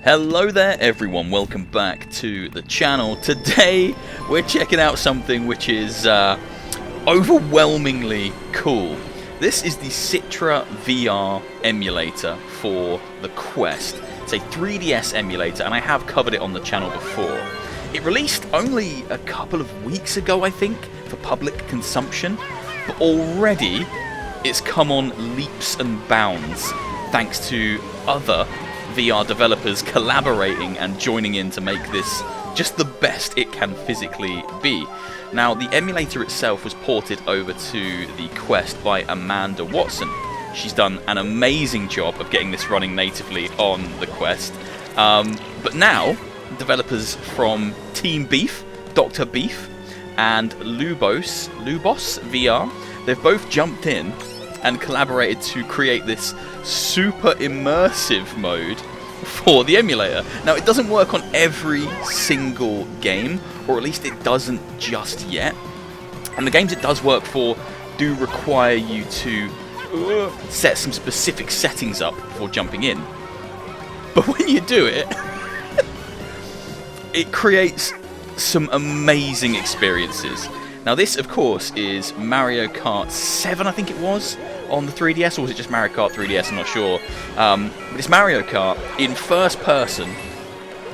Hello there everyone, welcome back to the channel. Today we're checking out something which is overwhelmingly cool. This is the CitraVR emulator for the Quest. It's a 3DS emulator and I have covered it on the channel before. It released only a couple of weeks ago, I think, for public consumption, but already it's come on leaps and bounds thanks to other VR developers collaborating and joining in to make this just the best it can physically be. Now, the emulator itself was ported over to the Quest by Amanda Watson. She's done an amazing job of getting this running natively on the Quest. But now, developers from Team Beef, Dr Beef and LubosVR, they've both jumped in and collaborated to create this super immersive mode for the emulator. Now, it doesn't work on every single game, or at least it doesn't just yet. And the games it does work for do require you to set some specific settings up before jumping in. But when you do it, it creates some amazing experiences. Now, this, of course, is Mario Kart 7, I think it was, on the 3DS, or was it just Mario Kart 3DS? I'm not sure. But it's Mario Kart in first person,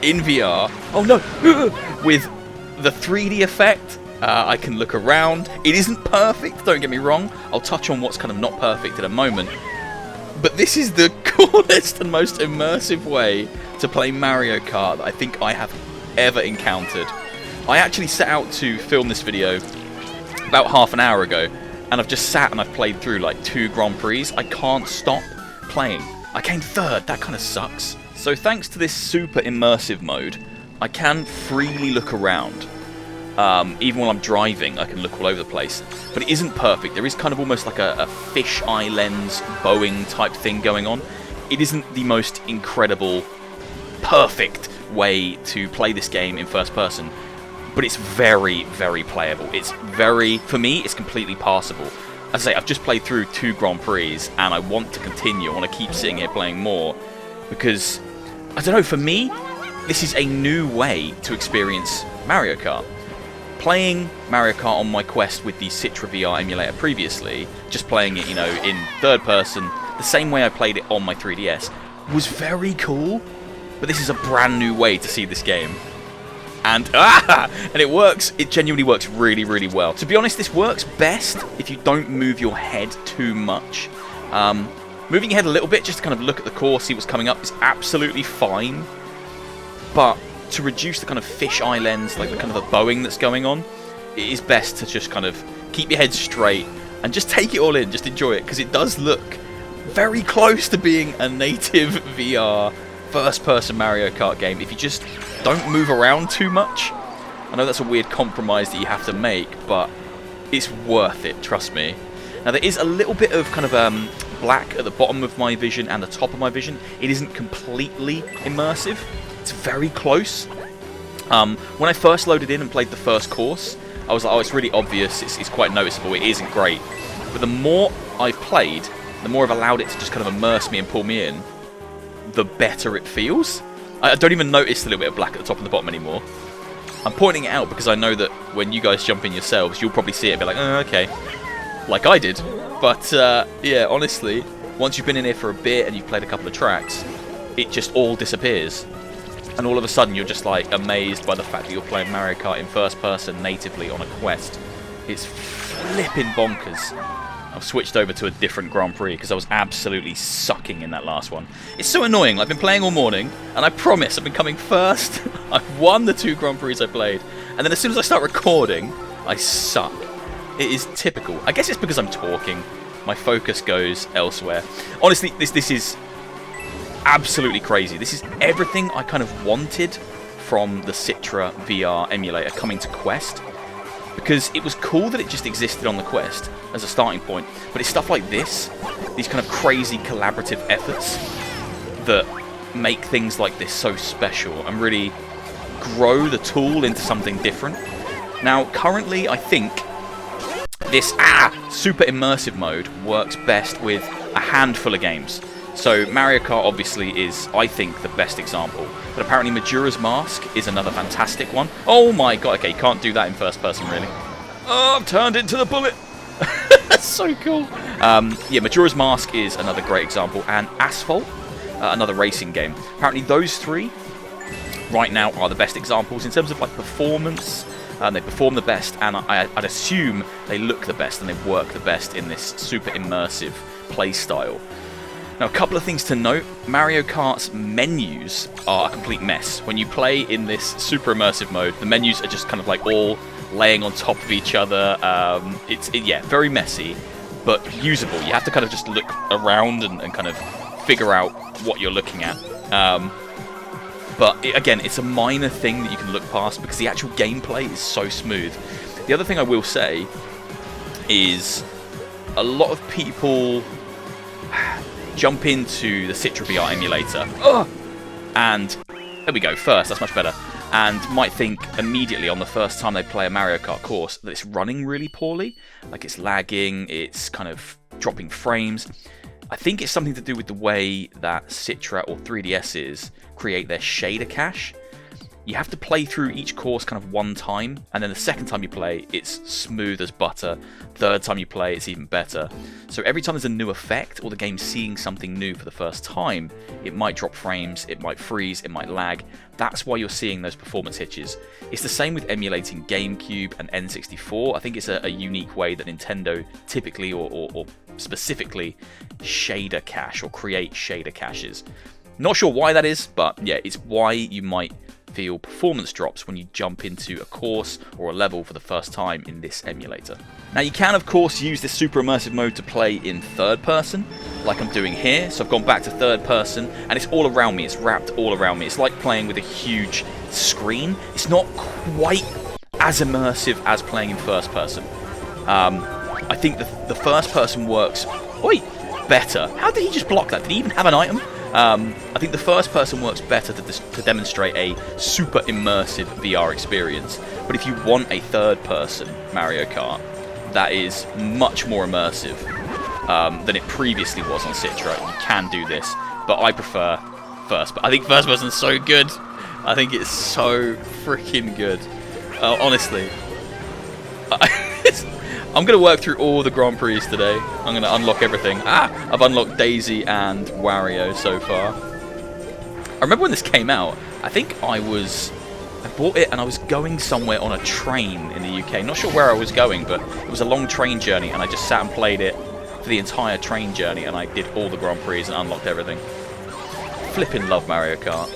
in VR. Oh no! With the 3D effect, I can look around. It isn't perfect, don't get me wrong. I'll touch on what's kind of not perfect in a moment. But this is the coolest and most immersive way to play Mario Kart that I think I have ever encountered. I actually set out to film this video about half an hour ago, and I've just sat and I've played through like 2 Grand Prix. I can't stop playing. I came third, that kind of sucks. So thanks to this super immersive mode, I can freely look around. Even while I'm driving, I can look all over the place. But it isn't perfect. There is kind of almost like a fish-eye lens bowing type thing going on. It isn't the most incredible, perfect way to play this game in first person. But it's very, very playable. It's very, for me, it's completely passable. As I say, I've just played through 2 Grand Prix, and I want to continue. I want to keep sitting here playing more, because, I don't know, for me, this is a new way to experience Mario Kart. Playing Mario Kart on my Quest with the CitraVR emulator previously, just playing it, you know, in third person, the same way I played it on my 3DS, was very cool, but this is a brand new way to see this game. And it works, it genuinely works really, really well. To be honest, this works best if you don't move your head too much. Moving your head a little bit, just to kind of look at the course, see what's coming up, is absolutely fine. But to reduce the kind of fish-eye lens, like the kind of the bowing that's going on, it is best to just kind of keep your head straight and just take it all in, just enjoy it, because it does look very close to being a native VR first-person Mario Kart game if you just don't move around too much. I know that's a weird compromise that you have to make, but it's worth it, trust me. Now, there is a little bit of kind of black at the bottom of my vision and the top of my vision. It isn't completely immersive. It's very close. When I first loaded in and played the first course, I was like, oh, it's really obvious, it's quite noticeable, it isn't great. But the more I've played, the more I've allowed it to just kind of immerse me and pull me in, the better it feels. I don't even notice the little bit of black at the top and the bottom anymore. I'm pointing it out because I know that when you guys jump in yourselves, you'll probably see it and be like, oh, okay. Like I did. But, yeah, honestly, once you've been in here for a bit and you've played a couple of tracks, it just all disappears. And all of a sudden, you're just, like, amazed by the fact that you're playing Mario Kart in first person natively on a Quest. It's flipping bonkers. I've switched over to a different Grand Prix because I was absolutely sucking in that last one. It's so annoying. I've been playing all morning, and I promise I've been coming first. I've won the 2 Grand Prix I played, and then as soon as I start recording, I suck. It is typical. I guess it's because I'm talking. My focus goes elsewhere. Honestly, this is absolutely crazy. This is everything I kind of wanted from the CitraVR emulator coming to Quest. Because it was cool that it just existed on the Quest as a starting point, but it's stuff like this, these kind of crazy collaborative efforts, that make things like this so special and really grow the tool into something different. Now, currently, I think this super immersive mode works best with a handful of games. So Mario Kart obviously is, I think, the best example. But apparently Majora's Mask is another fantastic one. Oh my god, okay, you can't do that in first person, really. Oh, I've turned into the bullet. That's so cool. Yeah, Majora's Mask is another great example. And Asphalt, another racing game. Apparently those three, right now, are the best examples in terms of like performance. They perform the best, and I'd assume they look the best and they work the best in this super immersive play style. Now, a couple of things to note. Mario Kart's menus are a complete mess. When you play in this super immersive mode, the menus are just kind of like all laying on top of each other. Yeah, very messy, but usable. You have to kind of just look around and kind of figure out what you're looking at. But again, it's a minor thing that you can look past because the actual gameplay is so smooth. The other thing I will say is a lot of people jump into the CitraVR emulator, and there we go, first, that's much better, and might think immediately on the first time they play a Mario Kart course that it's running really poorly, like it's lagging, it's kind of dropping frames. I think it's something to do with the way that Citra or 3DS's create their shader cache. You have to play through each course kind of one time, and then the second time you play, it's smooth as butter. Third time you play, it's even better. So every time there's a new effect, or the game's seeing something new for the first time, it might drop frames, it might freeze, it might lag. That's why you're seeing those performance hitches. It's the same with emulating GameCube and N64. I think it's a unique way that Nintendo typically, or specifically, shader cache, or create shader caches. Not sure why that is, but yeah, it's why you might feel performance drops when you jump into a course or a level for the first time in this emulator. Now you can of course use this super immersive mode to play in third person, like I'm doing here. So I've gone back to third person and it's all around me, it's wrapped all around me. It's like playing with a huge screen. It's not quite as immersive as playing in first person. I think the first person works better. How did he just block that? Did he even have an item? I think the first person works better to demonstrate a super immersive VR experience. But if you want a third person Mario Kart that is much more immersive than it previously was on Citra, you can do this. But I prefer first. But I think first person's so good. I think it's so freaking good. Honestly. I'm going to work through all the Grand Prix today. I'm going to unlock everything. I've unlocked Daisy and Wario so far. I remember when this came out, I think I bought it and I was going somewhere on a train in the UK. Not sure where I was going, but it was a long train journey and I just sat and played it for the entire train journey and I did all the Grand Prix and unlocked everything. Flippin' love Mario Kart.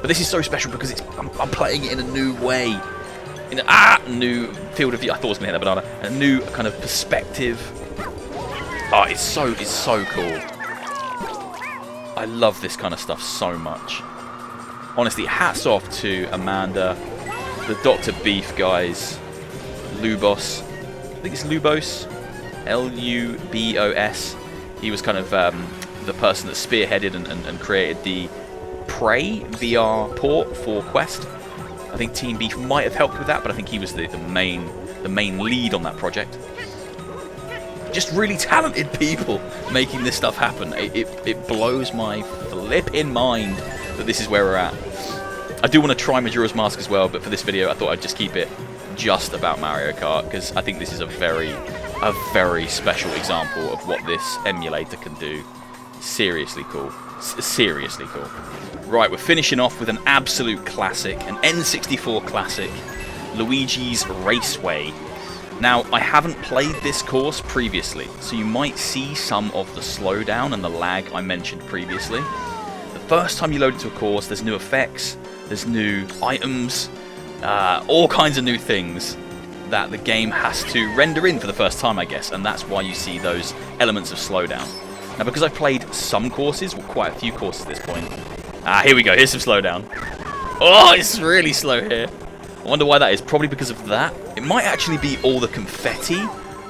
But this is so special because I'm playing it in a new way. In a new field of view. I thought I was going to hit that banana. A new kind of perspective. Oh, it's so cool. I love this kind of stuff so much. Honestly, hats off to Amanda, the Dr Beef guys, Lubos. I think it's Lubos. Lubos. He was kind of the person that spearheaded and created the Prey VR port for Quest. I think Team Beef might have helped with that, but I think he was the main lead on that project. Just really talented people making this stuff happen. It blows my flipping mind that this is where we're at. I do want to try Majora's Mask as well, but for this video I thought I'd just keep it just about Mario Kart, because I think this is a very special example of what this emulator can do. Seriously cool. Seriously cool. Right, we're finishing off with an absolute classic, an N64 classic, Luigi's Raceway. Now, I haven't played this course previously, so you might see some of the slowdown and the lag I mentioned previously. The first time you load into a course, there's new effects, there's new items, all kinds of new things that the game has to render in for the first time, I guess, and that's why you see those elements of slowdown. Now, because I've played some courses, well, quite a few courses at this point, here we go, here's some slowdown. Oh, it's really slow here. I wonder why that is. Probably because of that. It might actually be all the confetti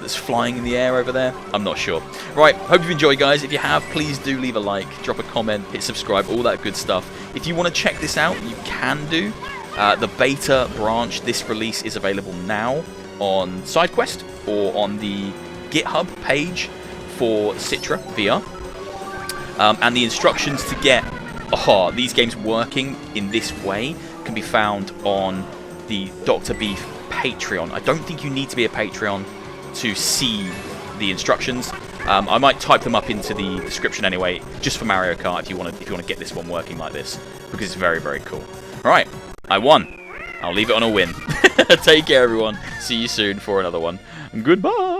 that's flying in the air over there. I'm not sure. Right, hope you've enjoyed, guys. If you have, please do leave a like, drop a comment, hit subscribe, all that good stuff. If you want to check this out, you can do. The beta branch, this release is available now on SideQuest or on the GitHub page for CitraVR. And the instructions to get these games working in this way can be found on the Dr Beef Patreon. I don't think you need to be a Patreon to see the instructions. I might type them up into the description anyway, just for Mario Kart if you want to get this one working like this, because it's very, very cool. All right, I won. I'll leave it on a win. Take care, everyone. See you soon for another one. Goodbye.